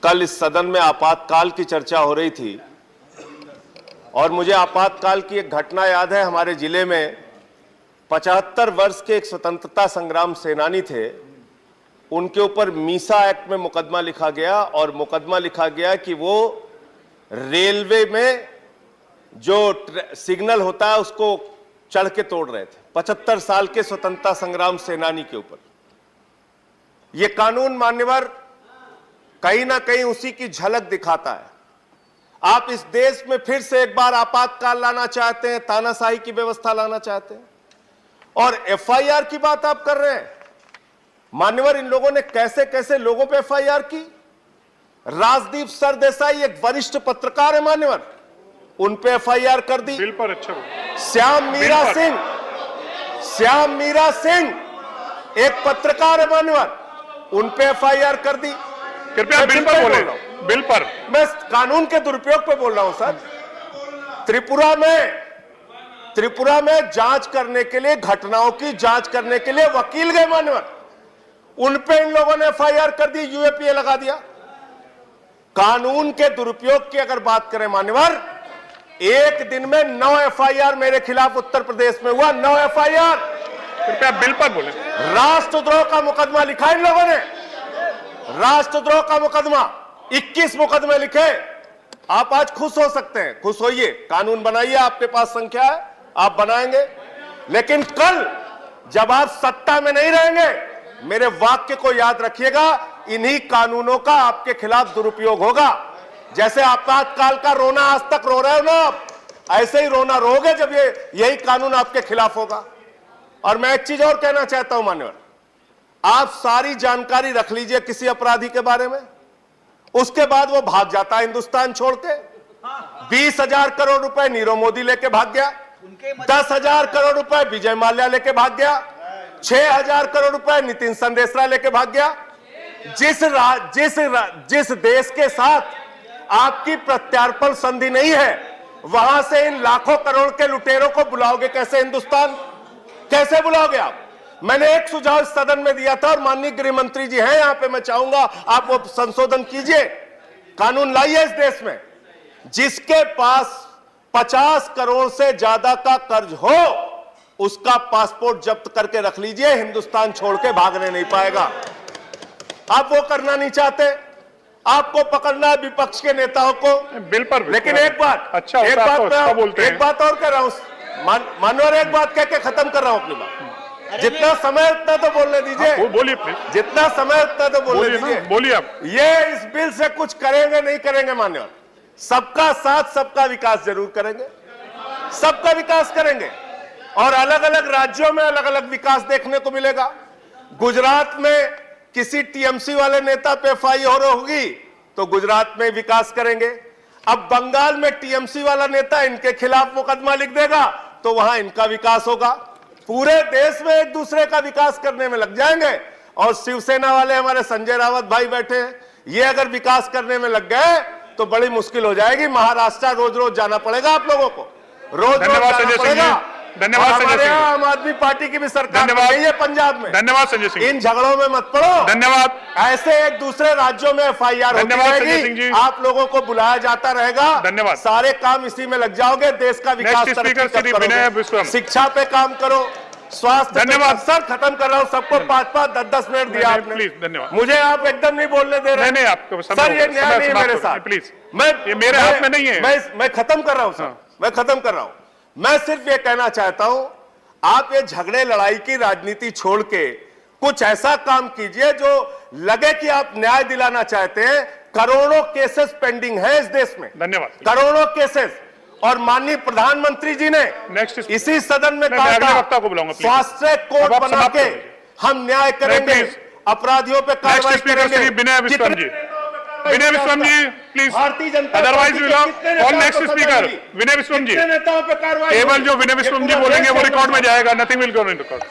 कल इस सदन में आपातकाल की चर्चा हो रही थी और मुझे आपातकाल की एक घटना याद है। हमारे जिले में 75 वर्ष के एक स्वतंत्रता संग्राम सेनानी थे, उनके ऊपर मीसा एक्ट में मुकदमा लिखा गया और मुकदमा लिखा गया कि वो रेलवे में जो सिग्नल होता है उसको चढ़ के तोड़ रहे थे। 75 साल के स्वतंत्रता संग्राम सेनानी के ऊपर ये कानून मान्यवर कहीं ना कहीं उसी की झलक दिखाता है। आप इस देश में फिर से एक बार आपातकाल लाना चाहते हैं, तानाशाही की व्यवस्था लाना चाहते हैं और एफआईआर की बात आप कर रहे हैं। मान्यवर, इन लोगों ने कैसे कैसे लोगों पे एफआईआर की। राजदीप सरदेसाई एक वरिष्ठ पत्रकार है मान्यवर, उन पे एफआईआर कर दी। बिल पर अच्छा श्याम मीरा सिंह एक पत्रकार है मान्यवर, उन पे एफआईआर कर दी। कृपया बिल पर बोले। बिल पर मैं कानून के दुरुपयोग पे बोल रहा हूं सर। त्रिपुरा में जांच करने के लिए, घटनाओं की जांच करने के लिए वकील गए मान्यवर, उन पे इन लोगों ने एफआईआर कर दी, यूएपीए लगा दिया। कानून के दुरुपयोग की अगर बात करें मान्यवर, एक दिन में 9 एफआईआर मेरे खिलाफ उत्तर प्रदेश में हुआ। 9 एफआईआर। कृपया बिल पर बोले। राष्ट्रद्रोह का मुकदमा लिखा इन लोगों ने, राष्ट्रद्रोह का मुकदमा 21 मुकदमे लिखे। आप आज खुश हो सकते हैं, खुश होइए, कानून बनाइए, आपके पास संख्या है, आप बनाएंगे। लेकिन कल जब आप सत्ता में नहीं रहेंगे, मेरे वाक्य को याद रखिएगा, इन्हीं कानूनों का आपके खिलाफ दुरुपयोग होगा। जैसे आपातकाल का रोना आज तक रो रहे हो ना आप, ऐसे ही रोना रोगे जब यही कानून आपके खिलाफ होगा। और मैं एक चीज और कहना चाहता हूं मान्यवर, आप सारी जानकारी रख लीजिए किसी अपराधी के बारे में, उसके बाद वो भाग जाता है हिंदुस्तान छोड़ के। 20,000 करोड़ रुपए नीरव मोदी लेके भाग गया, 10,000 करोड़ रुपए विजय माल्या लेके भाग गया, 6,000 करोड़ रुपए नितिन संदेशरा लेके भाग गया। जिस देश के साथ आपकी प्रत्यार्पण संधि नहीं है, वहां से इन लाखों करोड़ के लुटेरों को बुलाओगे कैसे हिंदुस्तान? कैसे बुलाओगे आप? मैंने एक सुझाव इस सदन में दिया था और माननीय गृह मंत्री जी हैं यहां पे, मैं चाहूंगा आप वो संशोधन कीजिए, कानून लाइए इस देश में। जिसके पास 50 करोड़ से ज्यादा का कर्ज हो, उसका पासपोर्ट जब्त करके रख लीजिए, हिंदुस्तान छोड़ के भागने नहीं पाएगा। आप वो करना नहीं चाहते, आपको पकड़ना है विपक्ष के नेताओं को बिल पर। लेकिन एक बात, अच्छा एक बात और कर रहा हूं मानवर, एक बात कह के खत्म कर रहा हूं अपनी बात। जितना समय उतना तो बोलने दीजिए, बोलिए, जितना समय उतना तो बोलने दीजिए, बोलिए आप। ये इस बिल से कुछ करेंगे नहीं करेंगे मान्यवर, सबका साथ सबका विकास जरूर करेंगे, सबका विकास करेंगे और अलग अलग राज्यों में अलग अलग विकास देखने को मिलेगा। गुजरात में किसी टीएमसी वाले नेता पे एफआईआर होगी तो गुजरात में विकास करेंगे। अब बंगाल में टीएमसी वाला नेता इनके खिलाफ मुकदमा लिख देगा तो वहां इनका विकास होगा। पूरे देश में एक दूसरे का विकास करने में लग जाएंगे। और शिवसेना वाले हमारे संजय रावत भाई बैठे हैं, ये अगर विकास करने में लग गए तो बड़ी मुश्किल हो जाएगी। महाराष्ट्र रोज रोज जाना पड़ेगा आप लोगों को, रोज जाना पड़ेगा। धन्यवाद संजय सिंह। आम आदमी पार्टी की भी सरकार है पंजाब में। धन्यवाद संजय सिंह। इन झगड़ों में मत पड़ो। धन्यवाद। ऐसे एक दूसरे राज्यों में एफआईआर होती रहेगी, आप लोगों को बुलाया जाता रहेगा। धन्यवाद। सारे काम इसी में लग जाओगे, देश का विकास, शिक्षा पे काम करो, स्वास्थ्य। धन्यवाद सर, खत्म कर रहा हूं, सबको 5-5, 10-10 मिनट दिया आपने। प्लीज, धन्यवाद। मुझे आप एकदम नहीं बोलने दे रहे। नहीं, आपको सर ये न्याय नहीं है मेरे साथ, प्लीज। ये मेरे हाथ में नहीं है। मैं खत्म कर रहा हूं सर, मैं खत्म कर रहा हूं। मैं सिर्फ ये कहना चाहता हूं, आप ये झगड़े लड़ाई की राजनीति छोड़ के कुछ ऐसा काम कीजिए जो लगे कि आप न्याय दिलाना चाहते हैं। करोड़ों केसेस पेंडिंग है इस देश में, धन्यवाद। करोड़ों केसेस। और माननीय प्रधानमंत्री जी ने इसी सदन में कहा था, फास्ट ट्रैक कोर्ट बना के हम न्याय करेंगे, अपराधियों पे कार्रवाई करेंगे। विनय विश्वम जी, प्लीज। भारतीय जनता अदरवाइज और नेक्स्ट स्पीकर विनय विश्वम जी, नेताओं पे कार्रवाई। केवल जो विनय विश्वम जी बोलेंगे वो रिकॉर्ड में जाएगा, nothing will go in record.